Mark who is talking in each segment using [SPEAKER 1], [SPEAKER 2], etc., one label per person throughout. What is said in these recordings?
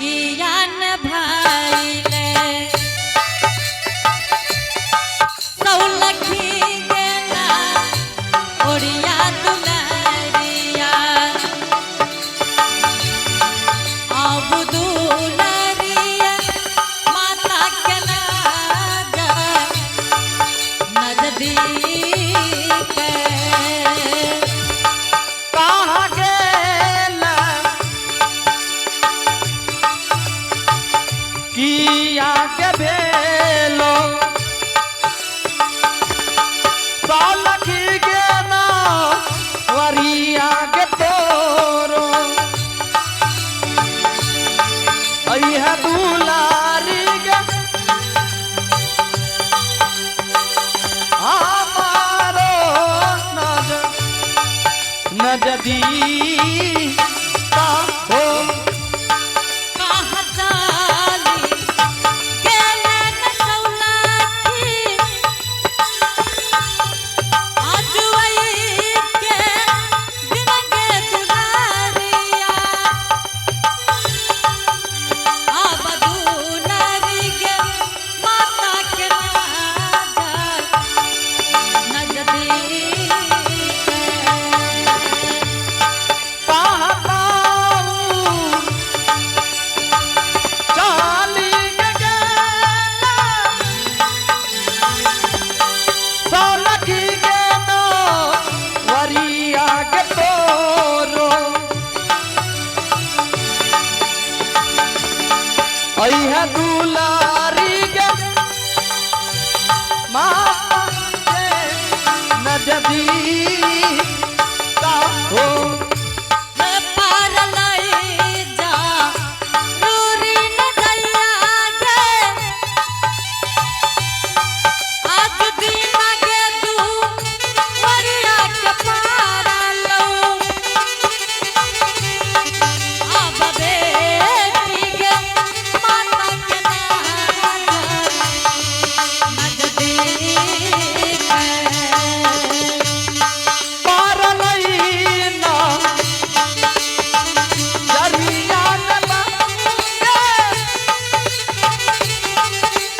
[SPEAKER 1] कियान भाईले सौलखी गेला ओरिया दुलारिया अब दुलारिया माता के नजदीक
[SPEAKER 2] कहाँ गेला किया के भेलो सौलखी गेना वरिया के तोरो अइहा दुलारी गे हमारो नजदीका हो
[SPEAKER 1] कहाँ जाली गेला न सौलखी आज वही के दिन के दुलारिया अब दुलारी के माता के नजदीक
[SPEAKER 2] पाहताऊ चाली के गेला सौलखी गेना वरिया के तोरो अइहा दुलारी गे माता के नजदीका हो
[SPEAKER 1] पार लई जा रूरी न दैया गे आज दिन गे तू वरिया के पार लो अब बेटी गे माता के नजदीक
[SPEAKER 2] पारलैना जरिया नला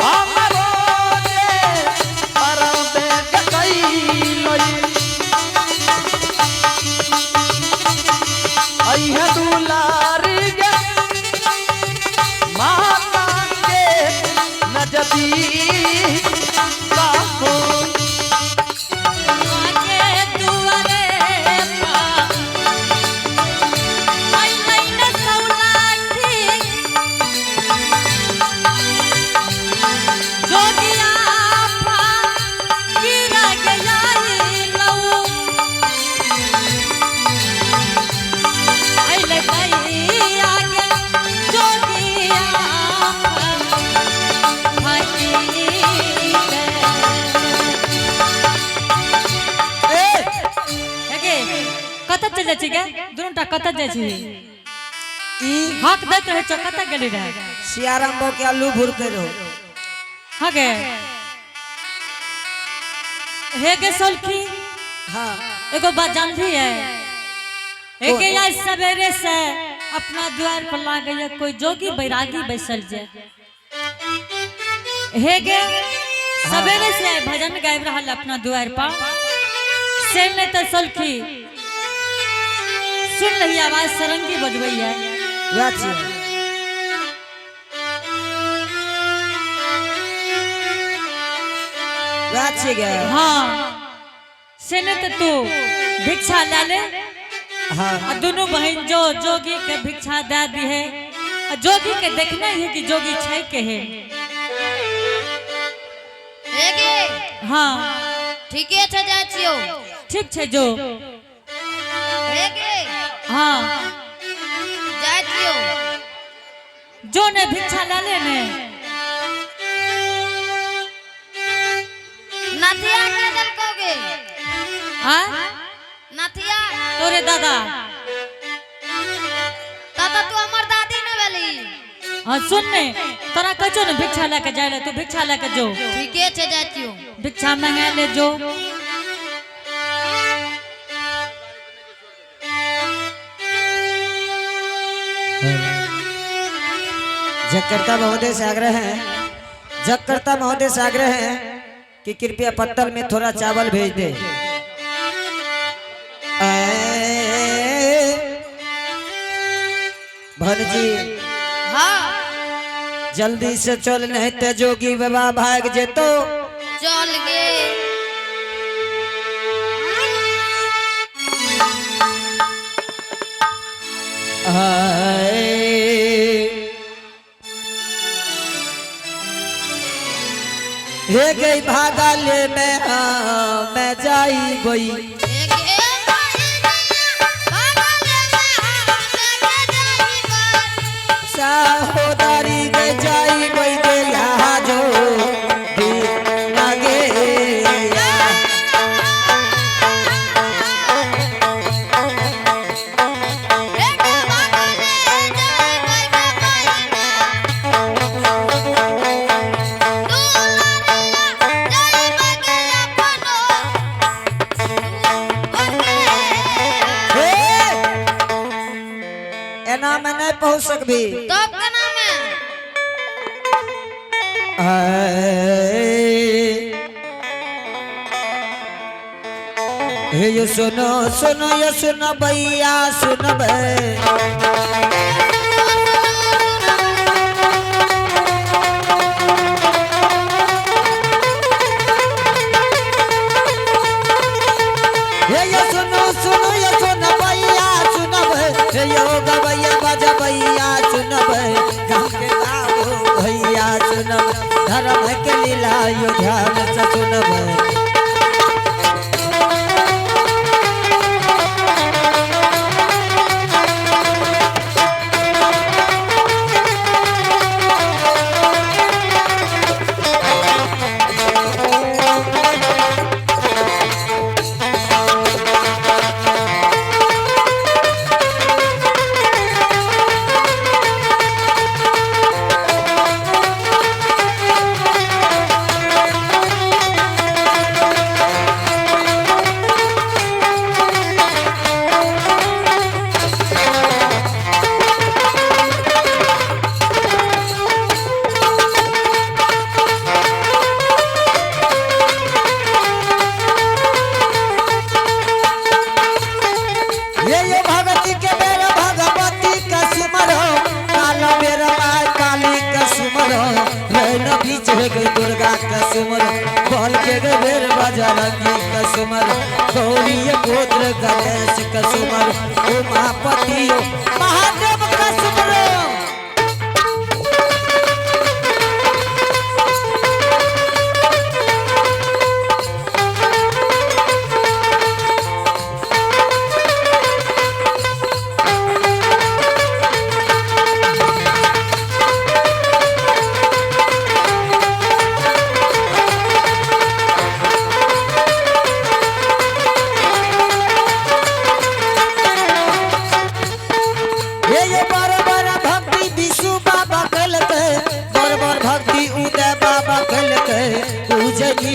[SPEAKER 2] हमरो जे परबे के कैलई अइहा दुलारी गे माता के नजदीका हो
[SPEAKER 1] आगे दुआरे पा आई नहीं न सौलाठी जोगिया पा गिरा गया लऊ आई ले गई आगे जोगिया पा भाई हेगे कत चल जाइ छी गे दुनुटा कत जाइ छी हक दैत रहे छ कत गेली रे
[SPEAKER 3] सियाराम बाबू के आलू भुरते रहो
[SPEAKER 1] हगे हेगे सलखी
[SPEAKER 3] हाँ
[SPEAKER 1] एगो बात जानती है हेगे आज सवेरे से अपना द्वार पर लागे है कोई जोगी बैरागी बैसल जे हेगे सवेरे से भजन गायब रहल अपना द्वार पर से नहीं तो सलखी सुन रही आवाज सरंगी बजबई है
[SPEAKER 3] वह छी वह छी गे
[SPEAKER 1] हाँ से नहीं तो तू भिक्षा ले ले
[SPEAKER 3] हाँ
[SPEAKER 1] और दोनों बहन जो जोगी के भिक्षा दे दी है और जोगी के देखना ही है कि जोगी छै के है
[SPEAKER 4] हेगे
[SPEAKER 1] हाँ
[SPEAKER 4] ठीके छ जाइ छियो
[SPEAKER 1] ठीक छै जो
[SPEAKER 4] हेगे
[SPEAKER 1] हाँ
[SPEAKER 4] जाइ छियो
[SPEAKER 1] जो ने भिक्षा ले ले ने
[SPEAKER 4] नथिया के दलकोगे
[SPEAKER 1] हाँ
[SPEAKER 4] नथिया
[SPEAKER 1] तोरे दादा
[SPEAKER 4] तत तू हमर दादी न भेली
[SPEAKER 1] हाँ सुन ने तोरा कचो ने भिक्षा लेके जाए तू भिक्षा लेके जो
[SPEAKER 4] ठीके छ जाइ छियो
[SPEAKER 1] भिक्षा मंगा ले जो
[SPEAKER 3] जगकर्ता महोदय से आग्रह है, जगकर्ता महोदय से आग्रह है कि कृपया पत्तल में थोड़ा चावल भेज दे। भन जी
[SPEAKER 4] हाँ
[SPEAKER 3] जल्दी से चल, नहीं तो जोगी बाबा भाग जेतो।
[SPEAKER 4] चल गे
[SPEAKER 3] हे गई भागा ले मैं जाई गई साहोदारी गे जाई गई गे यहाँ जो आगे एना में नहीं पहुंच सकबी।
[SPEAKER 4] तब का नाम
[SPEAKER 3] हे ये सुनो सुनो ये सुनो भैया सुनो बे ये सुनो सुनो ये सुनो भैया सुनो बे हे यो गवैया बाजा भैया सुनो बे गाँव के गाओ भैया सुनो धर्म के लीला यो ध्यान से सुनो बे। दुर्गा का सुमर बोल के बेर बजरंगी का सुमर गौरी गोत्र गणेश का सुमर उमापति महादेव का सुमर।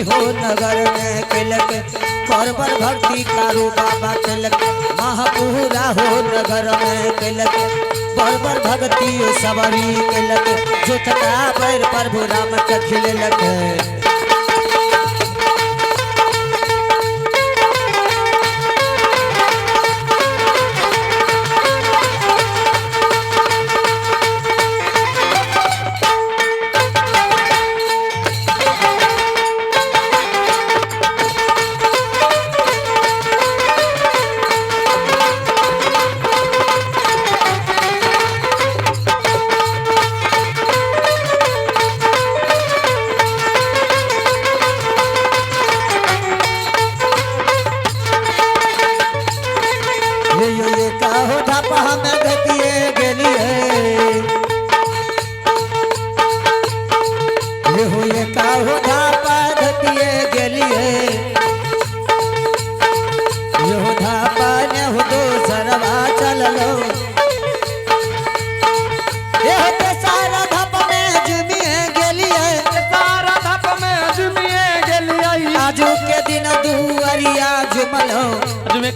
[SPEAKER 3] हो नगर में किलक परवर भक्ति कारू बाबा किलक महापूरा हो नगर में किलक परवर भक्ति सबरी किलक जुटका बैर प्रभु राम के खिलक।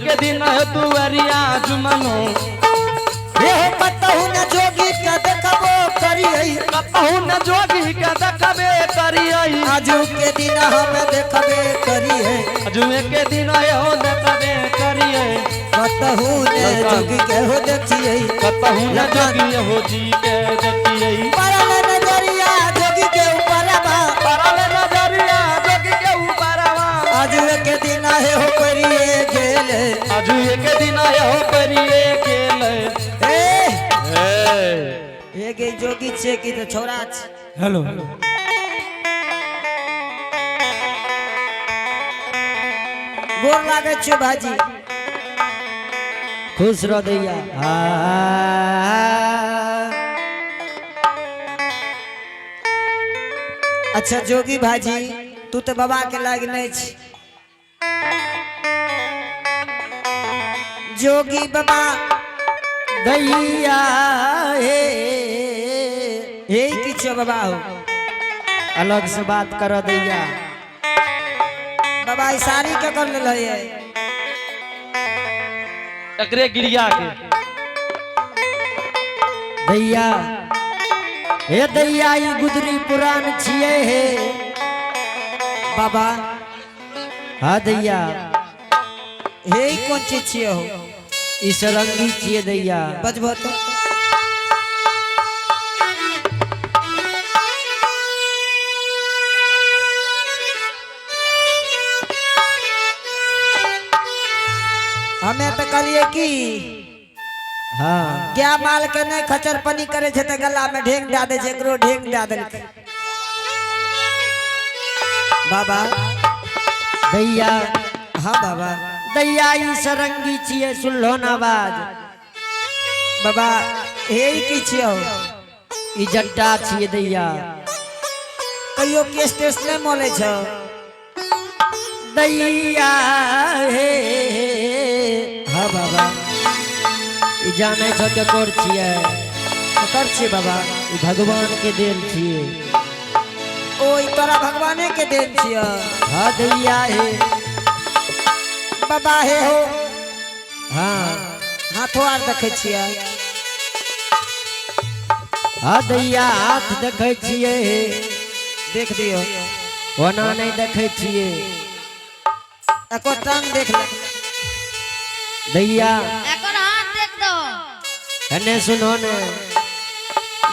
[SPEAKER 2] के दिन दुआरिया जुमनो
[SPEAKER 3] ये पतहु न जोगी का देखबो करिए
[SPEAKER 2] कतहु न जोगी के देखबे करिए
[SPEAKER 3] आजू के दिन हम देखबे करिए
[SPEAKER 2] जुमे के दिन हो देखबे करिए
[SPEAKER 3] कतहु ने जोगी के हो देखिए
[SPEAKER 2] कतहु न जोगी हो जी के देखिए
[SPEAKER 3] परल नजरिया जोगी के ऊपर बा
[SPEAKER 2] परल नजरिया जोगी के ऊपर
[SPEAKER 3] आजू के दिन हो करिए गेल
[SPEAKER 2] आजू के दिन हो करिए गेल
[SPEAKER 3] ए गे जोगी छे कि तो छोरा छे
[SPEAKER 2] हेलो
[SPEAKER 3] गोर लागे छो भाजी खुश रह दैया अच्छा जोगी भाजी तू तो बाबा के लाग नहीं छी जोगी बाबा दैया हे किछ बाबा हो अलग से बात कर दैया बाबा सारी के कर ले है
[SPEAKER 2] एकरे गिरिया के
[SPEAKER 3] दैया हे दैया ई गुदरी पुराण छिए हे बाबा हाँ दैया हे ई कौन चीज छिए हो ई सरंगी छिए दैया बजबो तो हमें तो कलिए की हाँ क्या माल के नहीं खचर पनी करे छे त गला में ढेंग डाल दे छे एकरो ढेंग डाल दे बाबा दैया हाँ बाबा दैया ई सरंगी छिए सुनलो न आवाज बाबा हे की छियो ई जट्टा छिए दैया कहियो केस टेस्ट नहीं मोले छ दैया हे हाँ बाबा ई जाने छ के कोर छिए कर छिए बाबा ई भगवान के देन छिए ओ ई तोरा भगवाने के देन छिए हाँ दैया हे बाबा हे हो हाँ हाथों आर देखे छिए हाँ दैया हाथ देखे छिए देख दियो ओना नहीं देखे छिए एको टांग देख ले दैया
[SPEAKER 4] एकर हाथ देख दो
[SPEAKER 3] हने सुनो ने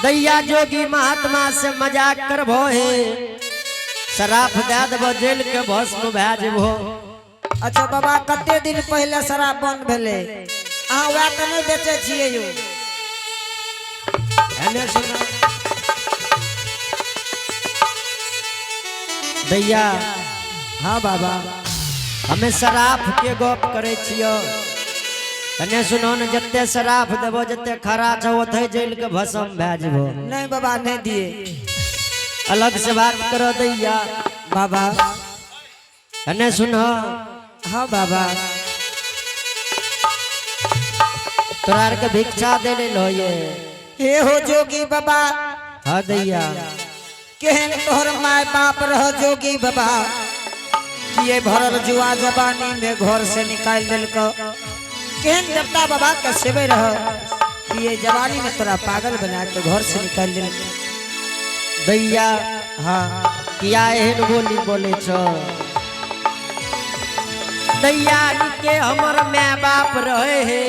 [SPEAKER 3] दैया जोगी महात्मा से मजाक करबो हे शराब दे देबो जेल के भस्म भै जेबो अच्छा बाबा कते दिन पहले शराब बंद भेले अहाँ वह त नहीं बेचे छिए यो हने सुनो दैया हाँ बाबा हमें शराब के गप करे छियो कने सुनो न जत्ते शराब देबो जत्ते खरा छ ओथे जेल के भस्म भै जेबो नहीं बाबा नहीं दिए अलग से बात करो दैया बाबा कने सुनो हाँ बाबा तोरा के भिक्षा दे ले लो ये हे हो जोगी बाबा हाँ दैया केहन तोहर माय बाप रह जोगी बाबा ये भरल जुआ जबानी में घर से निकाल दिलको केहन देवता बाबा के सेवे रह ये जवानी में तोरा पागल बना के घर से निकाल दिल दैया हाँ किया एहन बोली बोले छो दैया निके हमर माय बाप रहे हे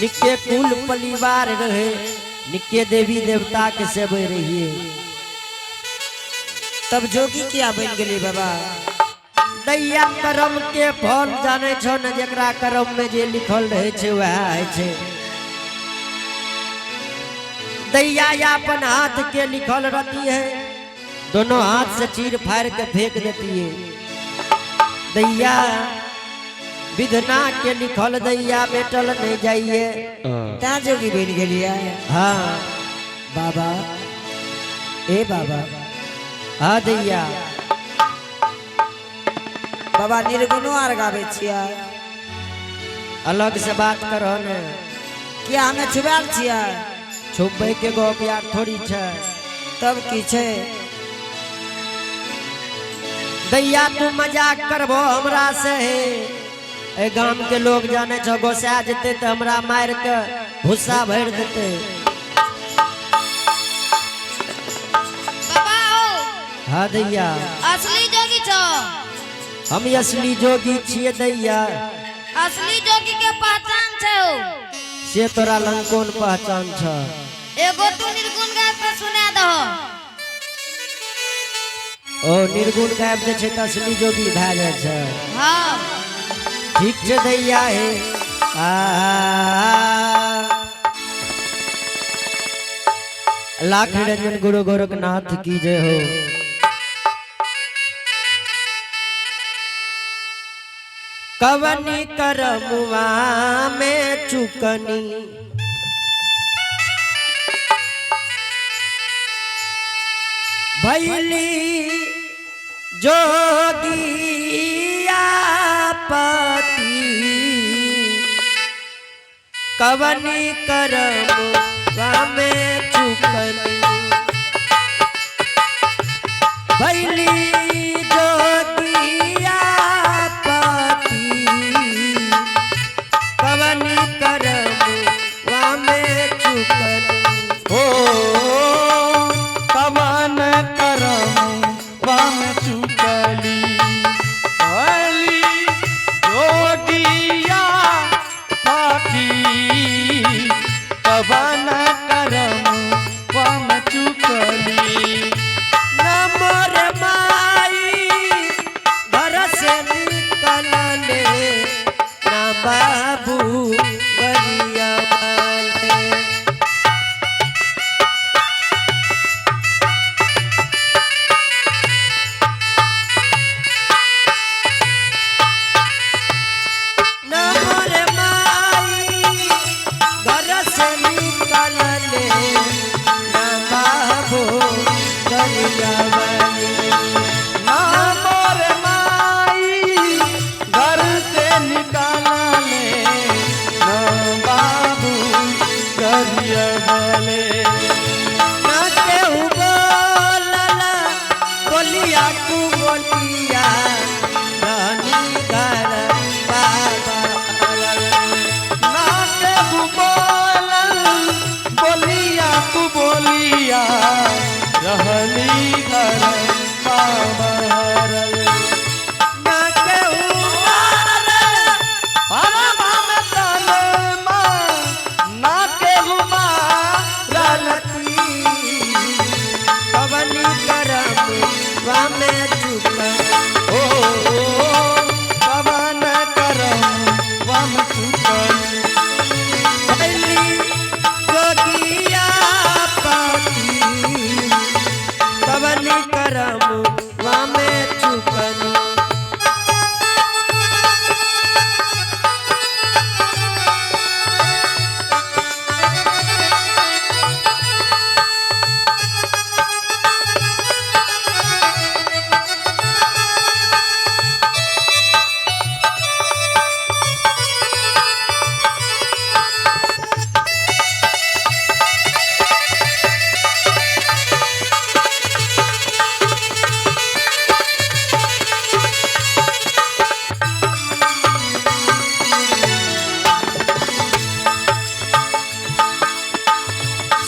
[SPEAKER 3] निके कुल परिवार रहे निके देवी देवता के सेवे रहिए तब जोगी क्या बन गली बाबा दैया कर्म के फल जाने छो न जेकरा कर्म में जे लिखल रहे छे वह है छे दैया अपन हाथ के लिखल रहती है दोनों हाथ से चीर फाड़ के फेंक देती है दैया विधना के लिखल दैया बेटल नहीं जाइए ता जोगी बन गेलिया हाँ बाबा ए बाबा हाँ दैया बाबा निर्गुणो आर गावे छिया अलग से बात करो ने क्या हमें छुपाल छिया छुपे के गप यार थोड़ी छे तब की छे दैया तू मजाक करबो हमरा से ए गांव के लोग जाने छ गोसा जते त हमरा मार के भूसा भर देते हाँ दैया
[SPEAKER 4] असली जोगी छो।
[SPEAKER 3] हम असली जोगी छिए दैया।
[SPEAKER 4] असली जोगी के पहचान छो।
[SPEAKER 3] से तोरा लंग कौन पहचान छ?
[SPEAKER 4] एगो तू निर्गुण गाय के सुना दो।
[SPEAKER 3] ओ निर्गुण गायब जे छै त असली जोगी भए जाय छै।
[SPEAKER 4] हाँ
[SPEAKER 3] ठीक छै दैया हे। लाख निरंजन गुरु गोरखनाथ की जय हो। कवनी करमुआ में चुकनी भैली जोगिया पति। कवनी करमुआ में चुकनी भैली जोगिया पति। कवनी करमुआ में चुकनी
[SPEAKER 2] हो कवन करम वाम चुकली भली जोगिया पाखी। कवन करम वाम चुकली
[SPEAKER 3] नमोर माई घर से निकलले ना बाबू गरिया वाले। नमोर माई घर से निकलले ना बाबू गरिया वाले।
[SPEAKER 2] नामोर माई घर से निकाले न बाबू गरिया वाले।
[SPEAKER 3] ना केहू बोलला बोलिया तू बोलिया रानी घर बाबा।
[SPEAKER 2] ना केहू बोलल बोलिया तू बोलिया रहली घर बाबा हरल।
[SPEAKER 3] ना केहू
[SPEAKER 2] हरमा में तलमा ना केहू मारल।
[SPEAKER 3] रलती कवनी करम वामे चुकन।
[SPEAKER 2] ओ कवन करम वम चुकल
[SPEAKER 3] भैली जोगिया पति। कवनी करम वामे चुकन।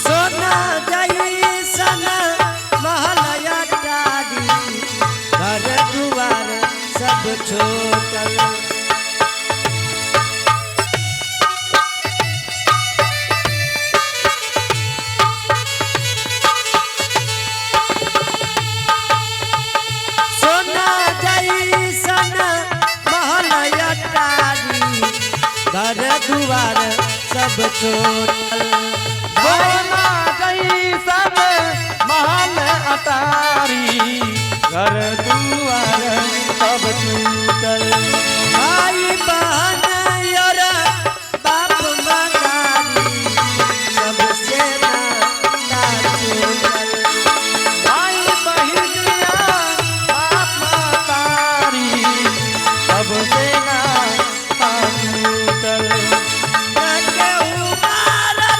[SPEAKER 3] सोना जैसन महलया टारी घर दुआर सब छोटल। सोना जैसन महलया टारी घर दुआर सब छोटल।
[SPEAKER 2] सोना जैसन महल अटारी घर दुआर सब छूटल।
[SPEAKER 3] भाई बहन और बाप मदारी सबसे नाता जुड़ल।
[SPEAKER 2] भाई बहिनिया बाप मतारी सबसे ना छूटल।
[SPEAKER 3] ना केहू मारल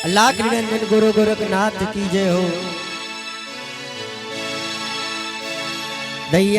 [SPEAKER 3] लाख निरंजन गुरु गोरखनाथ की जय हो दैया।